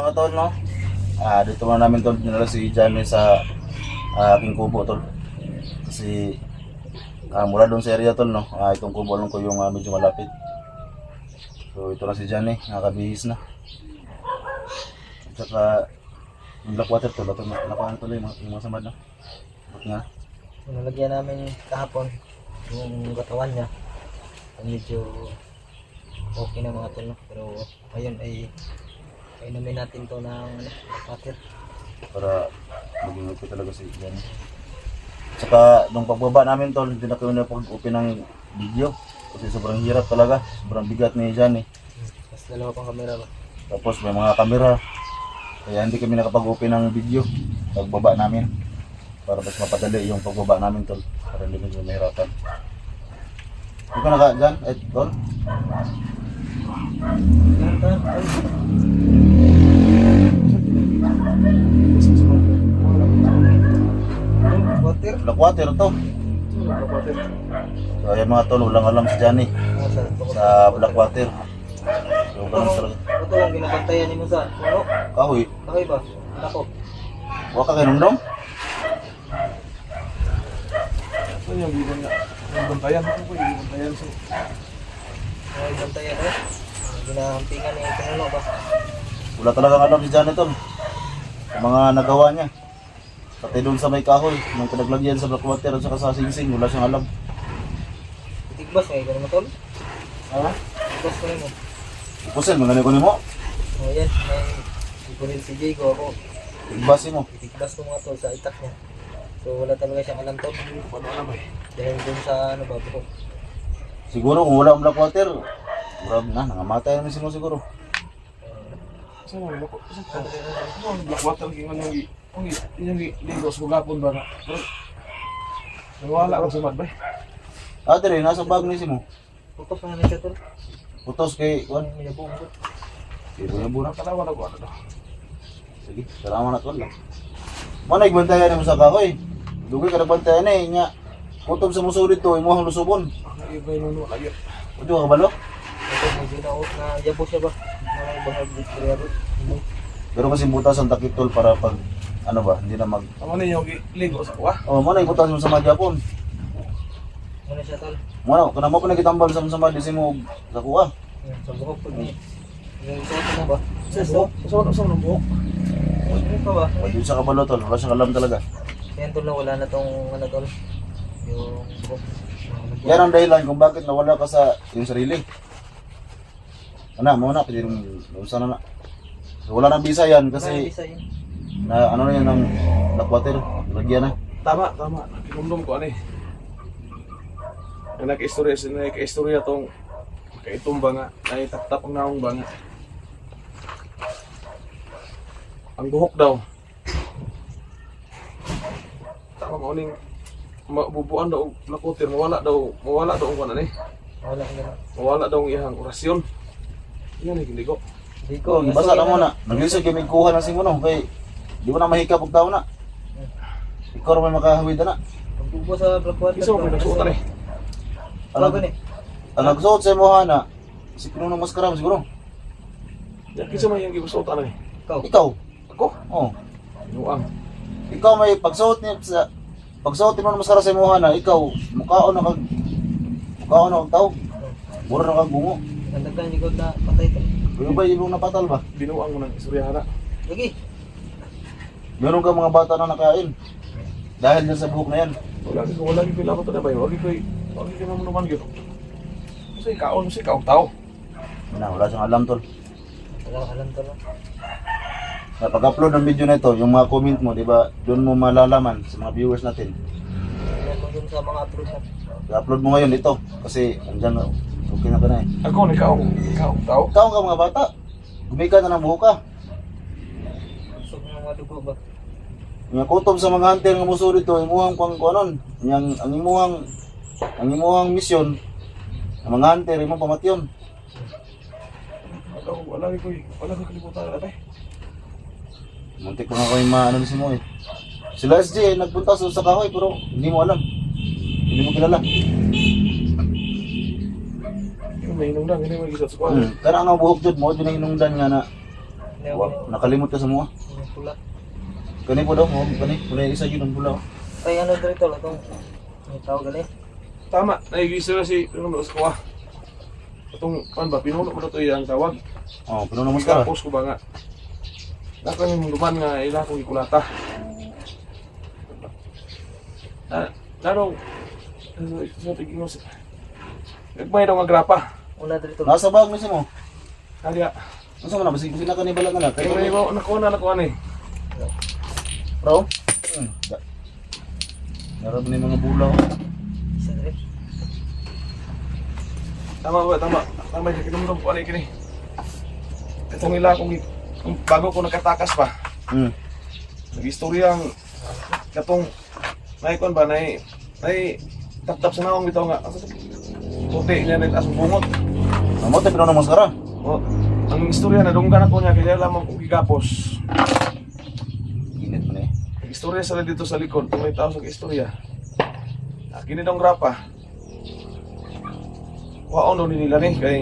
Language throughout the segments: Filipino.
mga tol, no? Dito na namin tol, dinala si Johnny sa aking kubo tol. Kasi mula doon sa area tol, no? Itong kubo lang ko yung medyo malapit. So ito na si Johnny, nakabihis na. At saka yung black water tol, ito nakuhaan tol yung mga samad na. Ba't nga? Nalagyan namin kahapon yung katawan niya. Medyo okay na mga tol, no? Pero ngayon ay inumin natin to ng water. Para maging okay talaga si Johnny. At saka nung pagbaba namin tol, hindi na kami napag-open ng video. Kasi sobrang hirap talaga, sobrang bigat ni Johnny. Mas dalawa pang kamera ba? Tapos may mga kamera. Kaya hindi kami nakapag-open ng video pagbaba namin. Para mas mapadali yung pagbaba namin tol. Para hindi medyo mahirapan. Hindi ka naka dyan, tol? Water? Black water to. So ayan mga tol, walang alam si Johnny sa black water. So ganun talaga. Ito ang binabantayan ni mo sa puno. Kahoy, Bakit ba? Ako. huwag ka kinumdong. Ano yung bibon nga? Yung bantayan? Ano po yung bantayan? Ay, bantayan eh. Ginahampingan ni Pinuno ba? Wala talagang alam si Johnny tol. Sa mga nagawa niya. Pati doon sa may kahoy, nung pinaglagyan sa black water at saka sa singsing, wala siyang alam. Itigbas ngayon, ganun mo tol? Ha? Itigbas ko rin mo. Ipusin, mga ko mo. O yan, may ipunin si Jago ako. Igbasi mo. Itigbas ko mga tol sa itak niya. So wala talaga siyang alam tol. Ano alam eh? Dahil dun sa ano ba, bro. Siguro kung wala ang black water, grabe na, nangamatay namin siguro. Saan ang lako? Saan ang black water? Yung ligo sa bugapon ba na? Nawala ko sa mad ba? Dre, nasa bag ni si mo. Putos na namin siya tol. Putos kay, Ano may nabong ko. Ibo yung bunak. Nakalawa na ko ano daw. Sige, salamat na lang. Mana igbantayan mo sa kahoy. Dugay ka nagbantayan eh, nga. Kutob sa musulit to, imuhang lusubon. Iba yung nuno lagi. Udo ka balo? Ito medyo na yabo siya ba? Na bahag dito yabo. Pero kasi butas ang takip tol para pag, ano ba, hindi na mag... Ano ninyo ligo sa kuha? Mana ibutas mo sa madyapon. Ano siya tol? Mana, kana mo pinagitambal sa mga disi mo sa kuha. Yan, sa buhok po ni. Yung suot mo ba? Saan ang buhok? Ano pa ba? Pag yun sa kabalo tol, wala siyang alam talaga. Yan tol na wala na tong ano tol. Yung buhok. Yan ang dahilan kung bakit nawala ka sa iyong sarili. Ano, muna, pwede rin, sana na. So, wala nang bisa yan kasi na ano na yan ng black water, lagyan na. Tama. Kinumdum ko ano eh. Nagka-istorya tong kaitumba nga. Naitap-tap ang naong ba nga. Ang buhok daw. Tama mo ning mabubuan daw black water, mawala daw ang kanan eh. Mawala daw ang ihang orasyon. Yan eh, hindi ko. Di ko. Basta na muna, naglisod kami kuha ng simuno kay di mo na mahikap og tao na. Ikaw may makahawid na. Pagbubo sa black water. Isa mo nagsuotan eh. Ano ba ni? Ang nagsuot sa imo na si Pinuno Maskaram siguro. Yan kisa man yung gisuotan eh. Ikaw. Ako? Oh. Nuang. Ikaw may pagsuot ni sa pagsuot mo maskara sa imo na ikaw mukhaon na kag tao. Mura na kag bungo. Nagdagan ni God na patay tol. Kuya ba ibong napatal ba? Binuang mo ng istoryahana. Lagi. Meron ka mga bata na nakain. Dahil dyan sa buhok na yan. Wala ko pila ko to na ba? Wagi ko naman gyud. Kasi kaon si kaong tao. Wala siyang alam tol. Wala alam tol. Sa pag-upload ng video na ito, yung mga comment mo, di ba, doon mo malalaman sa mga viewers natin. Yan mo dun sa mga upload mo. I-upload mo ngayon ito kasi andyan okay na ka na eh. Ako ni kaong tao. Ikaw ka mga bata, gumika na ng buhok ka. Usog ng mga dugo ba? Yung kutob sa mga hunter nga muso dito, imuhang pang kuanon. Ang imuhang misyon, ang mga hunter, imong pamatyon. Wala ko kalimutan na tay. Muntik ko nga kayo maano ni si mo eh. Sila SJ nagpunta sa kahoy pero hindi mo alam. Hindi mo kilala. Yung may hinungdan, hindi mo gisat sa kuwan. Karang ang buhok jud mo, dun ang hinungdan nga na Nakalimot ka sa mga. Yung pula. Kani po daw, kani. Wala isa yun ang bulaw. Ay, ano dito tol, itong may tawag gali. Tama, naigisira si Pinuno sa kuha. Itong, kan ba, Pinuno mo na ito yung tawag. Oh, pero naman ka. Tapos ko ba nga. Naka yung duman nga, ila kong ikulata. Laro, sa tiging mo siya. Nagmay daw nga grapa. Una dito. Nasa bag mismo. Kaya, Asa man na basig na kanibala ka na. kaya may iba, nakuha na eh. Bro. Narab ni mga bulaw. Isa dito. Tama ba, tama. Tama yung kinumdum ko, ano kini. Itong ila kong, bago ko nakatakas pa. Nag-istorya ang katong, naikon ba, tap-tap sa naong bitaw nga. Puti niya nagtaas ang bungot. Amo tayo pinunong maskara. O, ang istorya na dunggan ako niya, kaya lamang kong gigapos. Init man eh. Nag-istorya sila dito sa likod, kung may tao sa istorya. Kini daw grapa. Waon daw nila ni, kay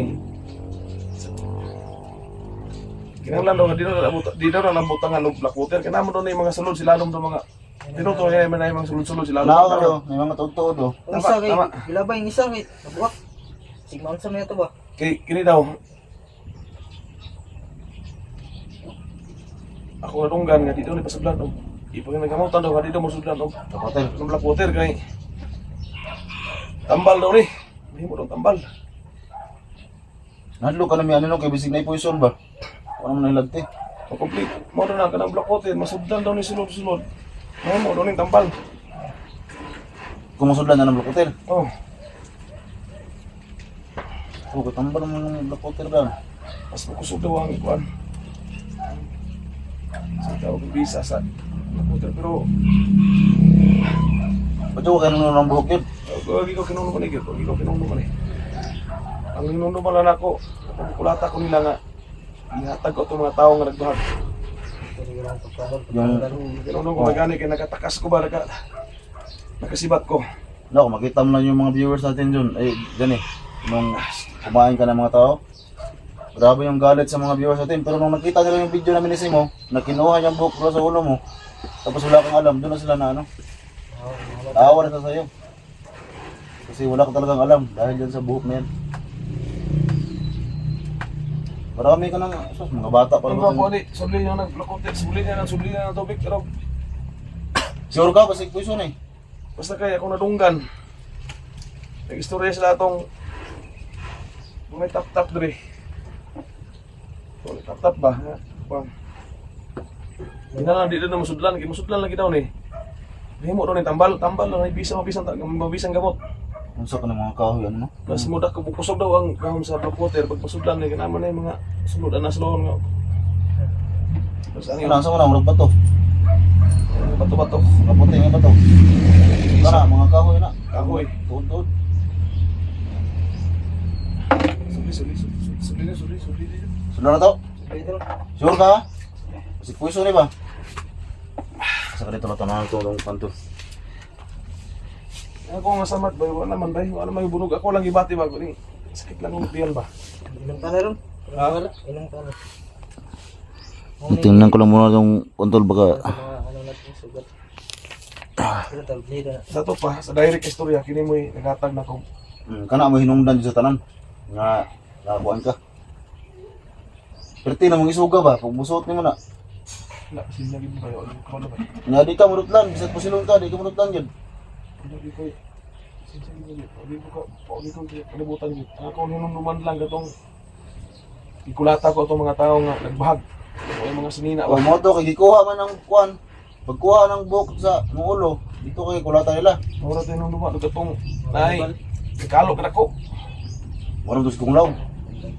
kinanglan daw nga di daw na lambutan nga black water. Kaya naman daw na yung mga sulod, sila daw mga tinuto niya yung mga sulod-sulod, sila Nao daw. kayo, may mga tuod-tuod oh. Ang Tama, isa kay, tama. gilabay yung isa kay, nabuwak. Sigma sa mga ito ba? Kay kini daw ako nadunggan nga dito ni pasudlan og ipang nagamutan daw nga dito mo sudlan og Kapotel. ng black water kay tambal daw ni mahimo daw tambal. Nadlo ka na may ano no, kay bisig na poison ba? Ano man nilagti? O complete mo daw na kanang black water masudlan daw ni sulod-sulod. Mahimo daw ni tambal. Kumusudlan na ng Black Hotel. Oh, Oh, katambal mo ng Black Hotel ba? mas makusog daw ang ikuan. Sa tawag ng visa sa black water pero Ba't yung kayo nung buhok yun? Lagi ko kinuno man igil, lagi ko kinuno man eh. Ang inuno man lang ako, kung kulata ko nila nga, ihatag ko itong mga tao nga nagbahag. Pwede ka lang pagkabal. Yung, Kinuno ko nagani kaya nakatakas ko ba, nakasibat ko. no, makita mo lang yung mga viewers natin dun. Ay, dyan eh. Nung kumain ka ng mga tao. Grabe yung galit sa mga viewers natin. Pero nung nakita nila yung video namin ni Simo, na kinuha niyang buhok mula sa ulo mo, tapos wala kang alam, doon na sila na ano. Awa na sa sa'yo. Kasi wala ka talagang alam dahil dyan sa buhok na yan. Marami ka ng mga bata pa Ang naman. po ni, suli niya nag-blokote, suli niya ng tubig, pero Sure ka, kasi poison eh. basta kaya ako nadunggan. Nag-istorya sila itong may tap-tap dre. May tap-tap ba? Hindi na lang, di na masudlan, masudlan lagi daw ni. Mahimo daw ni tambal lang, mabisang gamot. Kung sa ka ng mga kahoy, ano no? Mas muda ko kusog daw ang kahon sa black water pag masudlan ni kanaman na yung mga sunod na slow nga. Tapos ano Ano, yun? sa mga bato? Bato-bato. Kaputi nga bato. Kana, mga kahoy na. Kahoy. Tuod-tuod. Suli. Sula na to? Dito. Sure ka? Kasi poison eh ba? Sa ka dito na tanong itong kanto. Ako nga samad ba, wala man ba, wala man bunog ako lang ibati ba, ni sakit lang ng tiyan ba. Inom ka na ron. Ha? Inom ka na. Tingnan ko lang muna yung kontrol baka. Sa mga ano natin sugat. Pero tawag dito na. Sa to pa, sa direct istorya, kini mo nagatag na ko. Kana mo hinungdan dito sa tanan. Nga, nakakuan ka. Pero na mong isuga ba? Pag musuot ni mo na. Wala, sinagin mo kayo, alam ko na ba? Nga di ka murutlan, bisat pasilong ka, di ka murutlan yun. Hindi ko, sinagin mo yun, hindi ko kalibutan yun. Ako ninunuman lang gatong ikulata ko itong mga tao nga nagbahag. O yung mga sinina O ba. mo to, kay gikuha man ng kuan. Pagkuha ng buhok sa mong ulo, dito kay kulata nila. Mura tayo nung lumat, gatong, nay, ikalo ka na ko. Marang to si Kunglaw.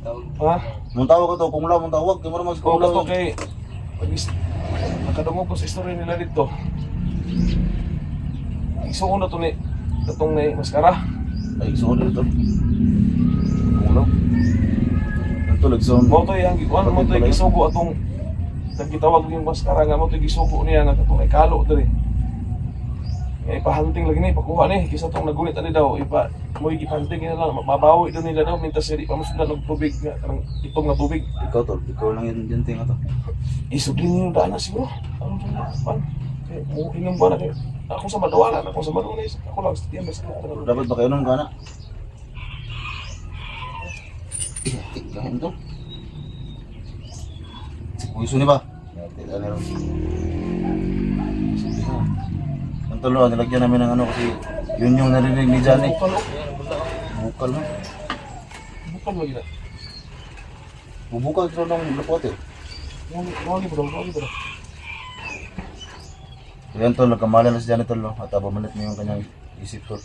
Tawag. Ha? Mong tawag ka to, Kunglaw, mong tawag. Kaya marang si Kung Kunglaw. to kay, nakadungog ko sa istorya nila dito. Isuon na to ni, itong na maskara. Ay, isuon dito. Kunglaw. Ito, nagsuon. Mo to yung gikuan, mo to yung gisugo atong nagkitawag yung maskara nga mo to yung gisugo niya nga itong ikalo to rin. Ipahanting lagi ni, ipakuha ni. Kisa itong nagunit ani daw, mo ipahanting na lang. Mabawi doon nila daw, mintas hindi pa masundan ng tubig nga, kanang itong nga tubig. Ikaw tol, ikaw lang yung ting ato. Isugin niyo yung daan na siguro. Ano ba? Mo inom ba na kayo? Ako sa madawalan, ako sa madunis. Ako lang sa tiyan, basta ako. Dapat ba kayo nung gana? Kain to. Puso ni ba? Tila na rin. Ang tolo, nilagyan namin ng ano kasi yun yung narinig ni Johnny. Bukal, oh. Bukal na. Bukal lagi na. Bubukal ito ng lapote. Lagi ba daw, lagi ba daw. Yan tol, nagkamali na si Johnny tol, no? At abamalit niya yung kanyang isip tol.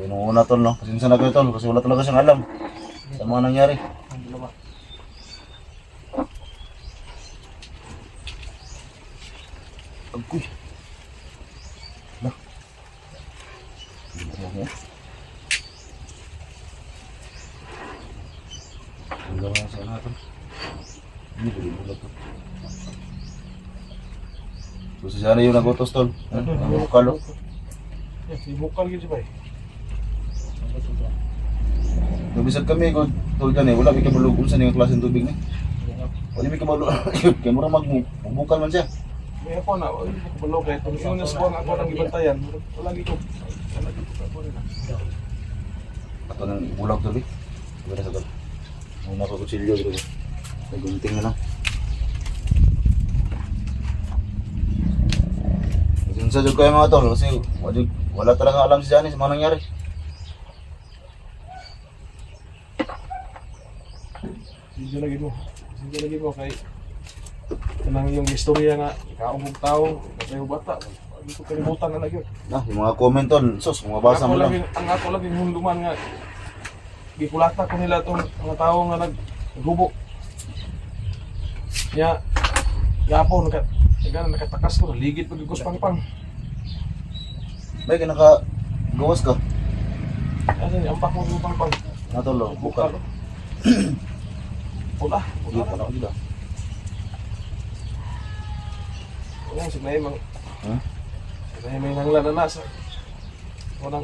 Nung una tol, no? Kasi minsan na kayo tol, kasi wala talaga siyang alam sa mga nangyari. Ang dalawa. Agkoy. Lah. Ang gawa sa natin. Hindi ko rin ulat to. So si Johnny yung nagutos tol. Ang bukal, oh. Si bukal gitu ba eh. Nabisag kami ko tol kan wala may kabulog unsa ning klaseng tubig ni. Wala may kabulog. Kaya mura magbukal man siya. May ako na, hindi ko kabalo kaya itong yung nasbuang ako ng ibantayan. Wala gito. Wala gito ako rin. Ato nang bulag tubig. Wala sa tol. Muna ko kutsilyo dito. Nagunting na lang. Sinsa jud kayo mga tol kasi wala talaga alam si Johnny sa mga nangyari. Sige lagi mo. Sige lagi mo kay kanang yung istorya nga kaumog tao, kayo bata. Hindi ko kalimutan na lagi. Nah, yung mga comment tol, sus, mga basa mo lang. Ang ako lagi hunduman nga gikulata ko nila tong mga tao nga naggubo. Nya yapon nakatakas ko, ligid pag igos pangpang. May kinaka gawas ka. Ano ni ampak mo yung pangpang. Natol, bukal. Pula, Hindi pula. pa na gila. Yan signay mang Hmm? signay may nanglan na nasa. Unang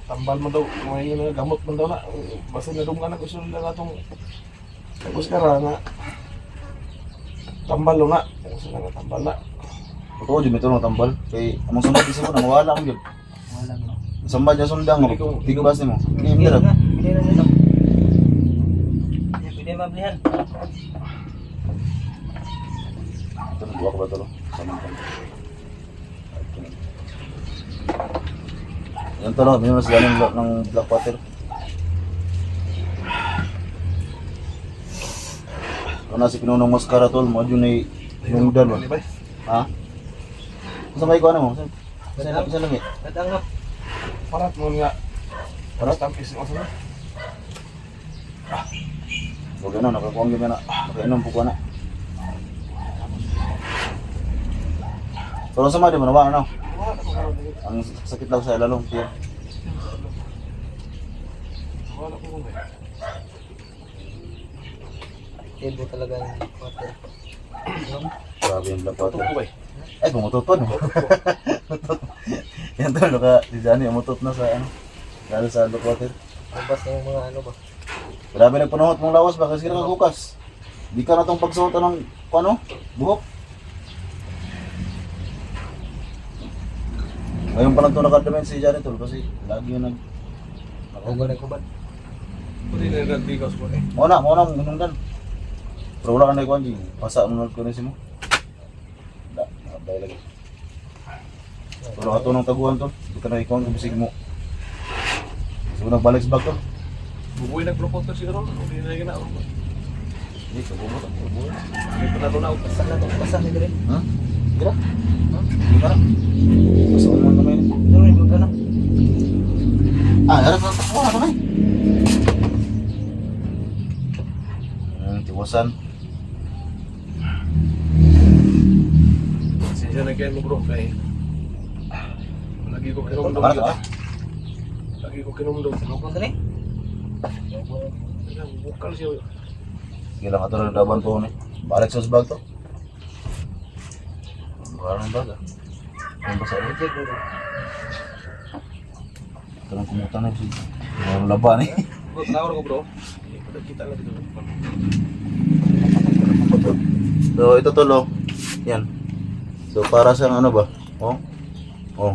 tambal mo daw, may gamot man daw na. Basta nadungan na gusto nila natong tapos kara nga tambal lo na. Gusto na tambal na. Totoo dyan, may tulong tambal. Kay amang sundang isa mo, nawala ko dyan. Wala mo. Samba dyan sundang mo, tigbas ni mo. Hindi mo Nga, na. hindi na nito. Pwede mablihan. Ito, nagbuwa ko ba ito? Samang ka. Yan to no, minus yan ng black water. Ano si pinunong maskara tol, mo dyan ay yung dan ba? Ba? Ha? Saan ba ikaw ano mo? Saan lang eh? Katang na. Parat mo nga. Parat tampis mo sa. Huwag ano, nakakuha ka na. Nakainom po ko na. Pero sa mga di mo naman ano? Ang sakit lang sa ilalong. Kaya Wala ko kung Tebo talaga yung water. grabe yung black water. ko ba? Ay, pumutot pa no? Yan tol, si Johnny, umutot na sa ano. Lalo sa black water. Labas na yung mga ano ba. Grabe nagpanahot mong lawas ba kasi nakakukas. Di ka na itong pagsuot ng ano, buhok. Ngayon pa lang ito nakadamin si Johnny tol kasi lagi yung nag... Huwag na kubad. Pwede na nagbigaw ko eh. Muna minungdan. Pero wala ka na ikuhan dyan. Pasa mo na kunin mo. Wala, nakabay lagi. Pero ato ng taguan tol. Di ka na ikuhan kung bisig mo. So nagbalik sa bag tol. Bubuhay nagproposal siguro. Hindi na gina. Hindi, kabubot ang kabubot. Hindi pa natunaw. Basta na ito. Basta na rin. Ha? Gira? Ha? Hindi ka na? Basta ko naman kamay. Ito rin. Ito na. Harap na takbo na kamay. Tiwasan. Siya na kayo mo bro. Kaya lagi ko kinumdum. Para ka? Lagi ko kinumdum. Ano ko rin? Bukal siya. Sige lang ito na daban po ni. Balik sa bag to. Bukala ng bag ah. Ang basa rin. Medyo bro. Ito lang kumutan na siya. Ang laban eh. Bro, tinawar ko bro. Kita lang dito. So ito tol oh. Yan. So para siyang ano ba? Oh. Oh.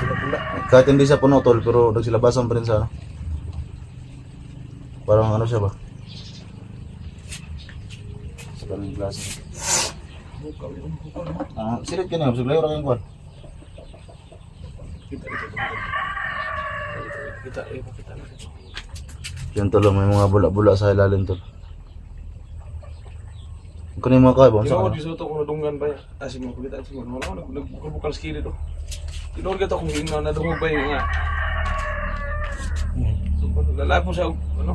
Bula-bula. Kahit hindi siya puno tol pero nagsilabasan pa rin sa ano. Parang ano siya ba? Sa kaling klase. Bukal yun. Sirit ka niya. Siglayo ra kayong kwan. Kita dito. Kita lang dito. Yan tol, may mga bula-bula sa ilalim tol. Kung yung mga kaibang sa Ginawa ano? di sa ito kung nadunggan ba yan. Sige mo, pagkita sige mo. Wala ko, nagbukal skillet oh. Tinawar ka ito kung nadungog ba yun nga. Lalaki mo siya, ano?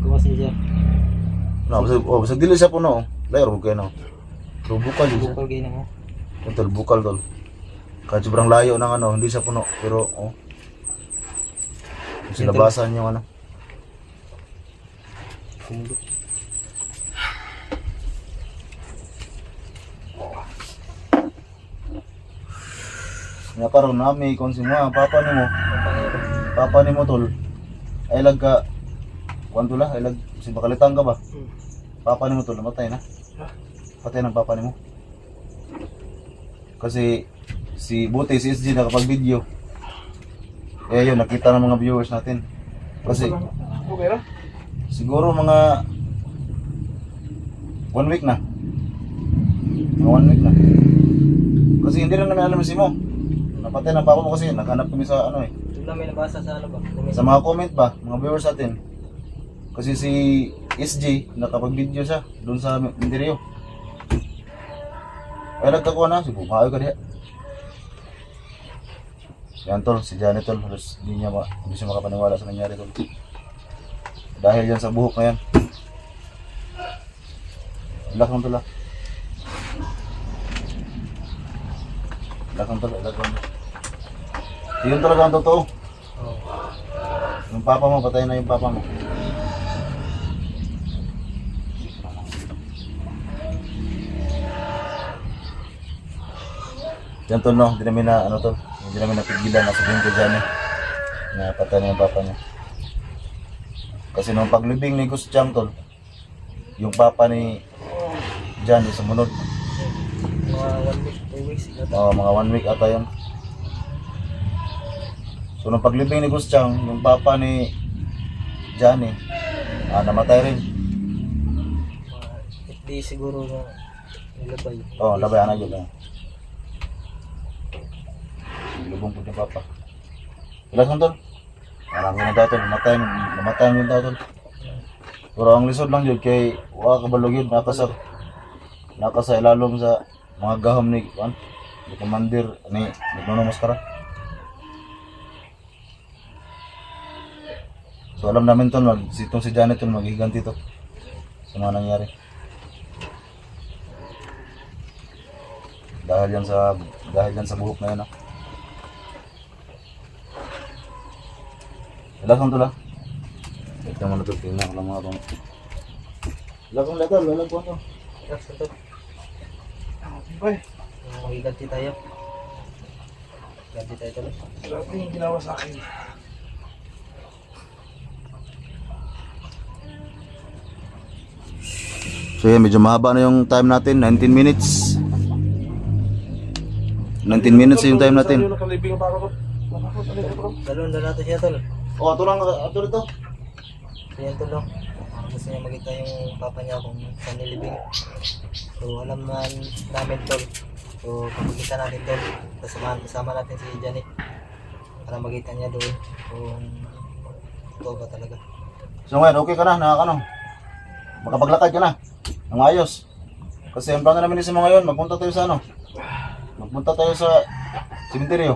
Kumasin siya. Basag dili siya puno. Layer mo kayo no. Pero bukal yun siya. Bukal kayo na mo. Yan tol, bukal tol. Kahit sobrang layo ng ano, hindi siya puno. Pero oh. Silabasan yung ano. Kumulo. Nga karon na may konsumo papa nimo. Papa nimo tol. Ay lag ka kwanto la, ay lag si bakalitang ka ba? Papa nimo tol namatay na. Patay ng papa nimo. Kasi si Buti si SG nakapag-video. Eh yun nakita ng mga viewers natin. Kasi Okay na? siguro mga 1 week na. Mga 1 week na. Kasi hindi rin namin alam si Mo. Napatay ng papa mo kasi naghanap kami sa ano eh. Ito lang may nabasa sa ano ba? Sa mga comment ba, mga viewers natin. Kasi si SJ nakapag-video siya doon sa Mindanao. Ay nagkakuha na, si Bumayo ka diha. Yan tol, si Johnny tol, halos hindi siya makapaniwala sa nangyari tol. Dahil yan sa buhok na yan. Ilak lang tol ah. Ilak lang tol, ilak lang. Yun talaga ang totoo. Oo. Yung papa mo, patay na yung papa mo. Yan tol no, hindi namin na ano tol. Hindi namin napigilan na sabihin ko dyan eh. Na patay na yung papa niya. Kasi nung paglibing ni Gus Chang tol, yung papa ni Johnny sumunod. Mga 1 week, 2 weeks. Mga 1 week ata yun. So nung paglibing ni Gus Chang, yung papa ni Johnny, namatay rin. Mga 8 days siguro na nilabay. Oo, labay na yun. Lubong po ni papa. Ilan tol? Marami na daw tol, namatay yung daw tol. Pero ang lisod lang yun kay wala kabalog yun, nakasa ilalom sa mga gahom ni Commander ni Nuno Mascara. So alam namin tol, itong si Janet tol maghiganti to sa mga nangyari. Dahil yan sa buhok na yan. Ilang tol ah. Ito mo na tol, tingnan ko lang mga tol. Ilang letal, ilang po to. Yes, ito. Bye. Magiganti tayo. Ganti tayo tuloy. Grabe yung ginawa sa akin. So yan, medyo mahaba na yung time natin, 19 minutes. 19 minutes yung time natin. Sabi yung nakalibing ang papa ko. Papa ko, talaga bro. Dalawang na natin siya tol. Oh, ito lang, ito ito. So yan tol. Gusto niya makita yung papa niya kung saan nilibing. So alam namin tol. So pagkita natin tol. Kasama natin si Johnny. Para makita niya doon kung totoo ba talaga. So ngayon, okay ka na, nakakano. Makapaglakad ka na. Ang ayos. Kasi ang plano namin sa mga ngayon, magpunta tayo sa ano. Magpunta tayo sa cemetery.